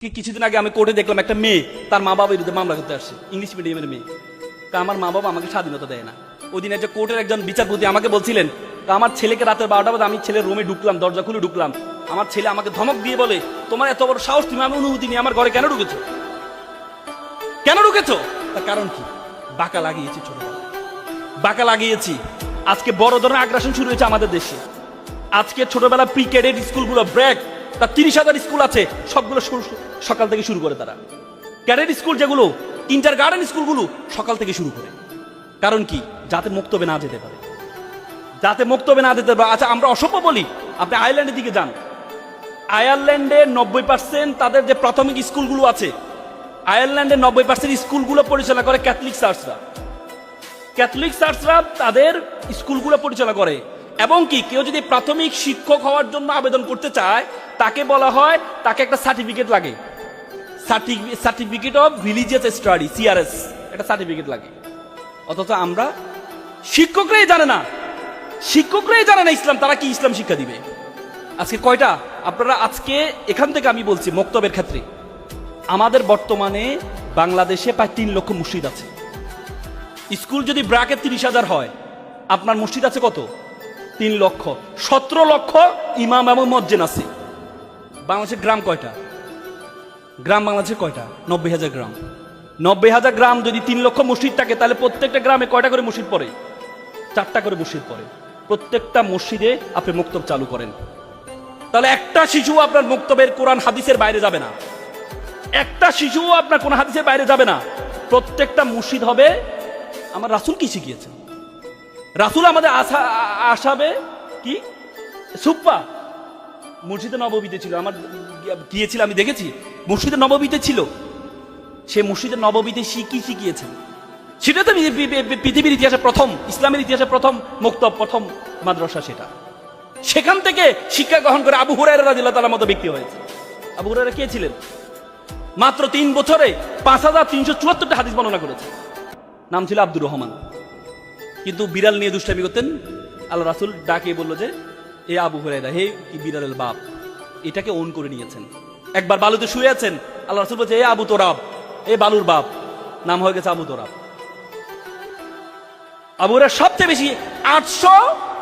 কিছুদিন আগে আমি কোর্টে দেখলাম একটা মেয়ে তার মা বাবার বিরুদ্ধে মামলা করতে আসছে, ইংলিশ মিডিয়ামের মেয়ে। আমার মা বাবা আমাকে স্বাধীনতা দেয় না। ওই দিন একটা কোর্টের একজন বিচারপতি আমাকে বলছিলেন, আমার ছেলেকে রাতের 12টা বাজে আমি ছেলের রুমে ঢুকলাম, দরজা খুলে ঢুকলাম, আমার ছেলে আমাকে ধমক দিয়ে বলে, তোমার এত বড় সাহস, তুমি আমি অনুমতি নিয়ে আমার ঘরে কেন ঢুকেছো? কেন ঢুকেছো? তার কারণ কি? বাঁকা লাগিয়েছি, ছোটবেলায় বাঁকা লাগিয়েছি। আজকে বড় ধরনের আগ্রাসন শুরু হয়েছে আমাদের দেশে। আজকে ছোটবেলা প্রি ক্যাডেট স্কুলগুলো ব্রেক, তার 30,000 স্কুল আছে, সবগুলো সকাল থেকে শুরু করে। তারা ক্যাডেট স্কুল যেগুলো, কিন্ডার গার্ডেন স্কুলগুলো সকাল থেকে শুরু করে। কারণ কি? যাতে মুক্তবে না যেতে পারে, যাতে মুক্তবে না যেতে পারে। আচ্ছা, আমরা অসভ্য বলি, আপনি আয়ারল্যান্ডের দিকে যান। আয়ারল্যান্ডে 90% তাদের যে প্রাথমিক স্কুলগুলো আছে, আয়ারল্যান্ডের 90% স্কুলগুলো পরিচালনা করে ক্যাথলিক চার্চরা। ক্যাথলিক চার্চরা তাদের স্কুলগুলো পরিচালনা করে। এবং কি, কেউ যদি প্রাথমিক শিক্ষক হওয়ার জন্য আবেদন করতে চায়, তাকে বলা হয় তাকে একটা সার্টিফিকেট লাগে, certificate of religious study, CRS, একটা সার্টিফিকেট লাগে। অথচ আমরা শিক্ষকরাই জানে না, শিক্ষকরাই জানে না ইসলাম, তারা কি ইসলাম শিক্ষা দিবে? আজকে কয়টা আপনারা, আজকে এখান থেকে আমি বলছি মক্তবের ক্ষেত্রে, আমাদের বর্তমানে বাংলাদেশে প্রায় 3 লক্ষ মসজিদ আছে। স্কুল যদি ব্রাকে 30,000 হয়, আপনার মসজিদ আছে কত? 3 লক্ষ। 17 লক্ষ ইমাম এবং মসজিদ আছে। বাংলাদেশের গ্রাম কয়টা? গ্রাম বাংলাদেশের কয়টা? 90,000 গ্রাম। 90,000 গ্রাম যদি 3 লক্ষ মসজিদ থাকে, তাহলে প্রত্যেকটা গ্রামে কয়টা করে মসজিদ পড়ে? 4টা করে মসজিদ পড়ে। প্রত্যেকটা মসজিদে আপনি মুক্তব চালু করেন, তাহলে একটা শিশু আপনার মুক্তবের কোরআন হাদিসের বাইরে যাবে না। একটা শিশু আপনার কোন হাদিসের বাইরে যাবে না। প্রত্যেকটা মসজিদ হবে। আমার রাসূল কি শিখিয়েছেন? রাসূল আমাদের আসাবে কি সুপ্পা মসজিদে নববীতে ছিল। আমার গিয়েছিল, আমি দেখেছি মসজিদে নববীতে ছিল। সে মসজিদে নববীতে কি শিখিয়েছেন? সেটা তো পৃথিবীর ইতিহাসে প্রথম, ইসলামের ইতিহাসে প্রথম মুক্তব, প্রথম মাদ্রাসা সেটা। সেখান থেকে শিক্ষা গ্রহণ করে আবু হুরায়রা রাদিয়াল্লাহু তাআলার মতো ব্যক্তি হয়েছে। আবু হুরায়রা কে ছিলেন? মাত্র 3 বছরে 5,374টা হাদিস বর্ণনা করেছে। নাম ছিল আব্দুর রহমান। কিন্তু বিড়াল নিয়ে দুষ্টামি করতেন। আল্লাহ রাসূল ডাকে বলল যে, এ আবু হুরায়রা, হে কি বিড়ালের বাপ, এটাকে ওন করে নিয়েছেন। একবার বালুতে শুয়ে আছেন, আল্লাহ রাসূল বলছে, এ আবু তোরাব, এ বালুর বাপ। নাম হয়ে গেছে আবু তোরাব। আবু হুরায়রা সবচেয়ে বেশি 800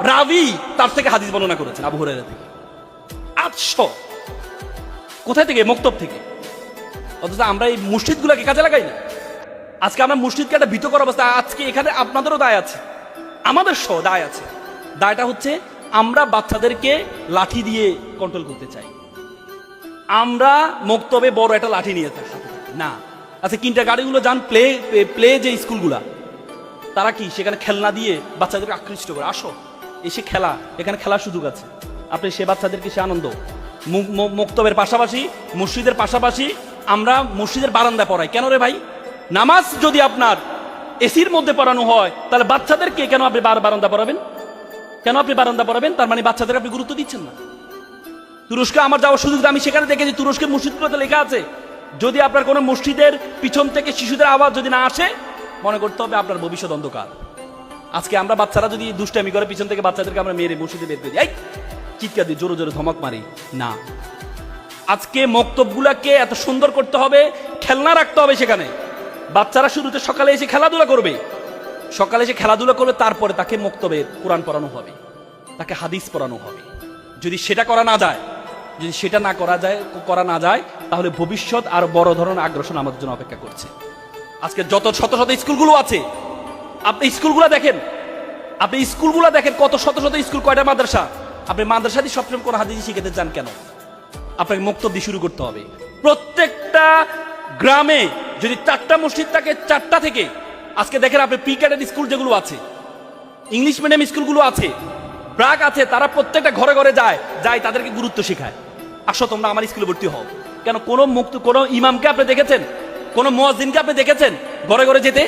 রাবি তার থেকে হাদিস বর্ণনা করেছেন, আবু হুরায়রা থেকে 800। কোথায় থেকে? মক্তব থেকে। অথচ আমরা এই মসজিদগুলোকে কাজে লাগাই না। আজকে আমরা মসজিদকে একটা ভীতকর অবস্থা। আজকে এখানে আপনাদেরও দায় আছে, আমাদের সহ দায় আছে। দায়টা হচ্ছে, আমরা বাচ্চাদেরকে লাঠি দিয়ে কন্ট্রোল করতে চাই। আমরা মক্তবে বড় একটা লাঠি নিয়ে থাকি না। আচ্ছা, কিন্ডার গাড়িগুলো যান, প্লে যে স্কুলগুলা, তারা কি সেখানে খেলনা দিয়ে বাচ্চাদেরকে আকৃষ্ট করে, আসো এসে খেলা, এখানে খেলার সুযোগ আছে। আপনি সে বাচ্চাদেরকে সে আনন্দ। মক্তবের পাশাপাশি, মসজিদের পাশাপাশি আমরা মসজিদের বারান্দায় পড়াই। কেন রে ভাই? নামাজ যদি আপনার এসির মধ্যে পড়ানো হয়, তাহলে বাচ্চাদেরকে কেন আপনি বারান্দা পড়াবেন? কেন আপনি বারান্দা পড়াবেন? তার মানে বাচ্চাদের আপনি গুরুত্ব দিচ্ছেন না। তুরস্কে আমার যাওয়ার সুযোগ, আমি সেখানে দেখেছি তুরস্কের মসজিদগুলোতে লেখা আছে, যদি আপনার কোনো মসজিদের পিছন থেকে শিশুদের আওয়াজ যদি না আসে, মনে করতে হবে আপনার ভবিষ্যৎ অন্ধকার। আজকে আমরা বাচ্চারা যদি দুষ্টামি করে, পিছন থেকে বাচ্চাদেরকে আমরা মেরে মসজিদে বের করে দিই, এই চিৎকার দিয়ে জোরে জোরে ধমক মারি না। আজকে মক্তবগুলাকে এত সুন্দর করতে হবে, খেলনা রাখতে হবে সেখানে। বাচ্চারা শুরুতে সকালে এসে খেলাধুলা করবে, সকালে এসে খেলাধুলা করবে, তারপরে তাকে মক্তবে কোরআন পড়ানো হবে, তাকে হাদিস পড়ানো হবে। যদি সেটা করা না যায়, যদি সেটা না করা যায়, তাহলে ভবিষ্যৎ আর বড় ধরনের আগ্রাসন আমাদের জন্য অপেক্ষা করছে। আজকে যত শত শত স্কুলগুলো আছে, আপনি স্কুলগুলো দেখেন, কত শত শত স্কুল, কয়টা মাদ্রাসা। আপনি মাদ্রাসা দিয়ে সবসময় কোন হাদিস শিখাতে চান কেন? আপনাকে মক্তব দিয়ে শুরু করতে হবে। প্রত্যেকটা গ্রামে যদি 4টা মসজিদ থাকে, 4টা থেকে আজকে দেখেন আপনি প্রি ক্যাডেট স্কুল যেগুলো আছে, ইংলিশ মিডিয়াম স্কুলগুলো আছে, ব্রাক আছে, তারা প্রত্যেকটা ঘরে ঘরে যায়, তাদেরকে গুরুত্ব শেখায়। আসো তোমরা আমার স্কুলে ভর্তি হও। কেন? কোনো ইমামকে আপনি দেখেছেন, কোন মুয়াজ্জিনকে আপনি দেখেছেন ঘরে ঘরে যেতে,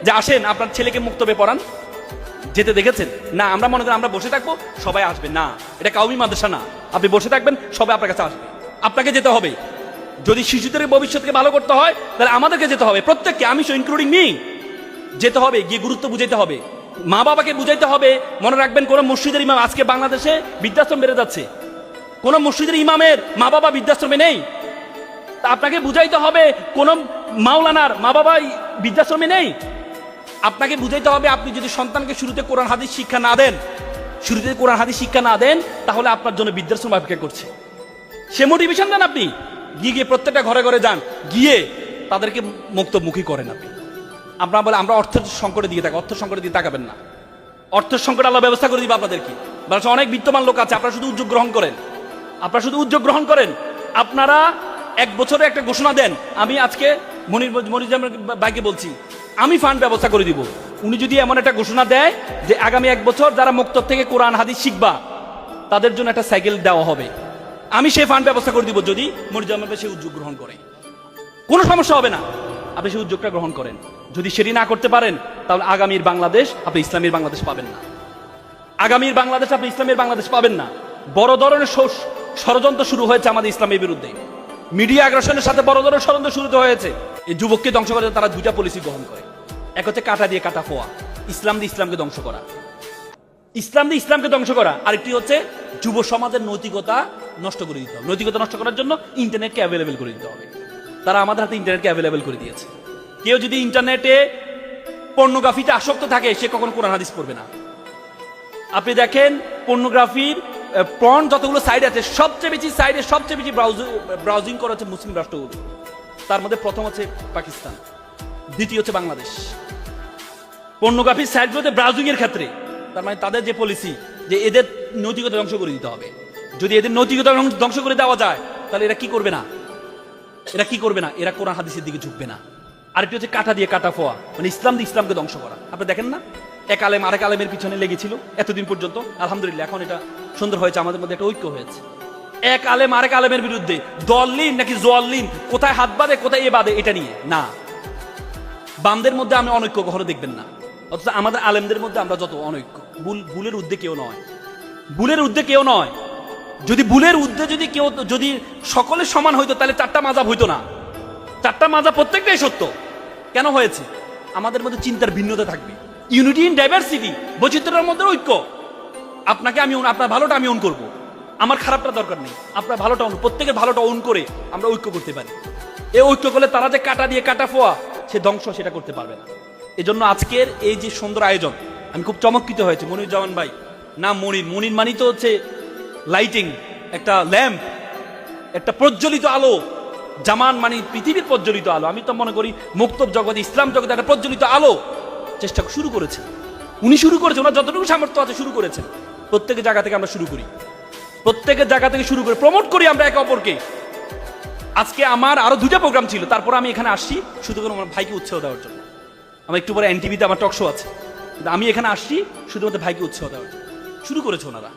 যে আসেন আপনার ছেলেকে মুক্তবে পড়ান, যেতে দেখেছেন? না। আমরা মনে করি আমরা বসে থাকবো, সবাই আসবে না। এটা কাউমি মাদ্রাসা না। আপনি বসে থাকবেন, সবাই আপনার কাছে আসবে। আপনাকে যেতে হবে। যদি শিশুদের ভবিষ্যৎকে ভালো করতে হয়, তাহলে আমাদেরকে যেতে হবে, প্রত্যেককে, আমি ইনক্লুডিং মি, যেতে হবে, গিয়ে গুরুত্ব বুঝাইতে হবে, মা বাবাকে বুঝাইতে হবে। মনে রাখবেন, কোন মসজিদের ইমাম, আজকে বাংলাদেশে বৃদ্ধাশ্রম বেড়ে যাচ্ছে, কোন মসজিদের ইমামের মা বাবা বৃদ্ধাশ্রমে নেই। তা আপনাকে বুঝাইতে হবে কোন মাওলানার মা বাবা বৃদ্ধাশ্রমে নেই। আপনাকে বুঝাইতে হবে আপনি যদি সন্তানকে শুরুতে কোরআন হাদিস শিক্ষা না দেন, শুরুতে কোরআন হাদিস শিক্ষা না দেন, তাহলে আপনার জন্য বৃদ্ধাশ্রম অপেক্ষা করছে। সে মোটিভেশন দেন আপনি, গিয়ে গিয়ে প্রত্যেকটা ঘরে ঘরে যান, গিয়ে তাদেরকে মুক্তমুখী করেন আপনি। আপনারা বলে আমরা অর্থের সংকটে দিয়ে থাকি, অর্থের সংকটে দিয়ে তাকাবেন না। অর্থের সংকট আল্লাহ ব্যবস্থা করে দিবে আপনাদেরকে। অনেক বিত্তমান লোক আছে, আপনারা শুধু উদ্যোগ গ্রহণ করেন, আপনারা শুধু উদ্যোগ গ্রহণ করেন। আপনারা এক বছরে একটা ঘোষণা দেন, আমি আজকে মনির ভাইকে বলছি, আমি ফান্ড ব্যবস্থা করে দিব। উনি যদি এমন একটা ঘোষণা দেয় যে আগামী এক বছর যারা মুক্তব থেকে কোরআন হাদিস শিখবা তাদের জন্য একটা সাইকেল দেওয়া হবে, আমি সেই ফান্ড ব্যবস্থা করে দিব। যদি মনির ভাই সেই উদ্যোগ গ্রহণ করে, কোনো সমস্যা হবে না, আপনি সেই উদ্যোগটা গ্রহণ করেন। যদি সেটি না করতে পারেন, তাহলে আগামীর বাংলাদেশ আপনি ইসলামের বাংলাদেশ পাবেন না। আগামীর বাংলাদেশ আপনি ইসলামের বাংলাদেশ পাবেন না। বড় ধরনের ষড়যন্ত্র শুরু হয়েছে আমাদের ইসলামের বিরুদ্ধে, মিডিয়া আগ্রাসনের সাথে বড় ধরনের ষড়যন্ত্র শুরু হয়েছে। এই যুবককে ধ্বংস করে তারা দুইটা পলিসি গ্রহণ করে, এক হচ্ছে কাটা দিয়ে কাটা ফোয়া, ইসলাম দিয়ে ইসলামকে ধ্বংস করা, ইসলাম দিয়ে ইসলামকে ধ্বংস করা। আরেকটি হচ্ছে যুব সমাজের নৈতিকতা নষ্ট করে দিতে হবে। নৈতিকতা নষ্ট করার জন্য ইন্টারনেটকে অ্যাভেলেবেল করে দিতে হবে। তারা আমাদের হাতে ইন্টারনেটকে অ্যাভেলেবেল করে দিয়েছে। কেউ যদি ইন্টারনেটে পর্নোগ্রাফিতে আসক্ত থাকে, সে কখনো কোরআন হাদিস পড়বে না। আপনি দেখেন পর্নোগ্রাফির পর্ন যতগুলো সাইট আছে, সবচেয়ে বেশি সাইডে সবচেয়ে বেশি ব্রাউজিং করা হচ্ছে মুসলিম রাষ্ট্রগুলো। তার মধ্যে প্রথম হচ্ছে পাকিস্তান, দ্বিতীয় হচ্ছে বাংলাদেশ। পর্নোগ্রাফির সাইটগুলোতে ব্রাউজিং এর ক্ষেত্রে তার মানে তাদের যে পলিসি যে এদের নৈতিকতা ধ্বংস করে দিতে হবে। যদি এদের নৈতিকতা ধ্বংস করে দেওয়া যায়, তাহলে এরা কি করবে না, এরা কি করবে না, এরা কোরআন হাদিসের দিকে ঝুঁকবে না। আরেকটি হচ্ছে কাটা দিয়ে কাটা ফোয়া, মানে ইসলাম দিয়ে ইসলামকে ধ্বংস করা। আপনি দেখেন না, এক আলেম আরেক আলেমের পিছনে লেগেছিল এতদিন পর্যন্ত। আলহামদুলিল্লাহ এখন এটা সুন্দর হয়েছে, আমাদের মধ্যে একটা ঐক্য হয়েছে। এক আলেম আরেক আলেমের বিরুদ্ধে, দলিন নাকি জোয়াল্লিন, কোথায় হাত বাঁধে কোথায় এ বাঁধে, এটা নিয়ে না। বামদের মধ্যে আমি অনৈক্য কখনো দেখবেন না, অথচ আমাদের আলেমদের মধ্যে আমরা যত অনৈক্য। ভুলের ঊর্ধ্বে কেউ নয়, ভুলের ঊর্ধ্বে কেউ নয়। যদি ভুলের ঊর্ধ্বে যদি কেউ, যদি সকলে সমান হইতো, তাহলে চারটা মাযহাব হইতো না। চারটা মাযহাব প্রত্যেকটাই সত্য। কেন হয়েছে? আমাদের মধ্যে চিন্তার ভিন্নতা থাকবে। ইউনিটি ইন ডাইভার্সিটি, বৈচিত্র্যের মধ্যে ঐক্য। আপনাকে আমি, আপনার ভালোটা আমি অন করব, আমার খারাপটা দরকার নেই, আপনার ভালোটা অন, প্রত্যেকের ভালোটা অন করে আমরা ঐক্য করতে পারি। এই ঐক্য করলে তারা যে কাটা দিয়ে কাটা ফোয়া, সে ধ্বংস সেটা করতে পারবে না। এজন্য আজকের এই যে সুন্দর আয়োজন, আমি খুব চমৎকৃত হয়েছে। মনিরুজ্জামান ভাই, না মনির মানি তো হচ্ছে লাইটিং, একটা ল্যাম্প, একটা প্রজ্বলিত আলো। জামান মানে পৃথিবীর প্রজ্বলিত আলো। আমি তো মনে করি মুক্তব জগতে, ইসলাম জগতে একটা প্রজ্বলিত আলো চেষ্টা শুরু করেছেন উনি, শুরু করেছেন ওনার যতটুকু সামর্থ্য আছে শুরু করেছেন। প্রত্যেকের জায়গা থেকে আমরা শুরু করি, প্রত্যেকের জায়গা থেকে শুরু করে প্রমোট করি আমরা একে অপরকে। আজকে আমার আরো দুটা প্রোগ্রাম ছিল, তারপর আমি এখানে আসছি শুধু করে আমার ভাইকে উৎসাহ দেওয়ার জন্য। আমার একটু পরে এনটিভিতে আমার টক শো আছে, কিন্তু আমি এখানে আসছি শুধুমাত্র ভাইকে উৎসাহ দেওয়ার জন্য। শুরু করেছে ওনারা।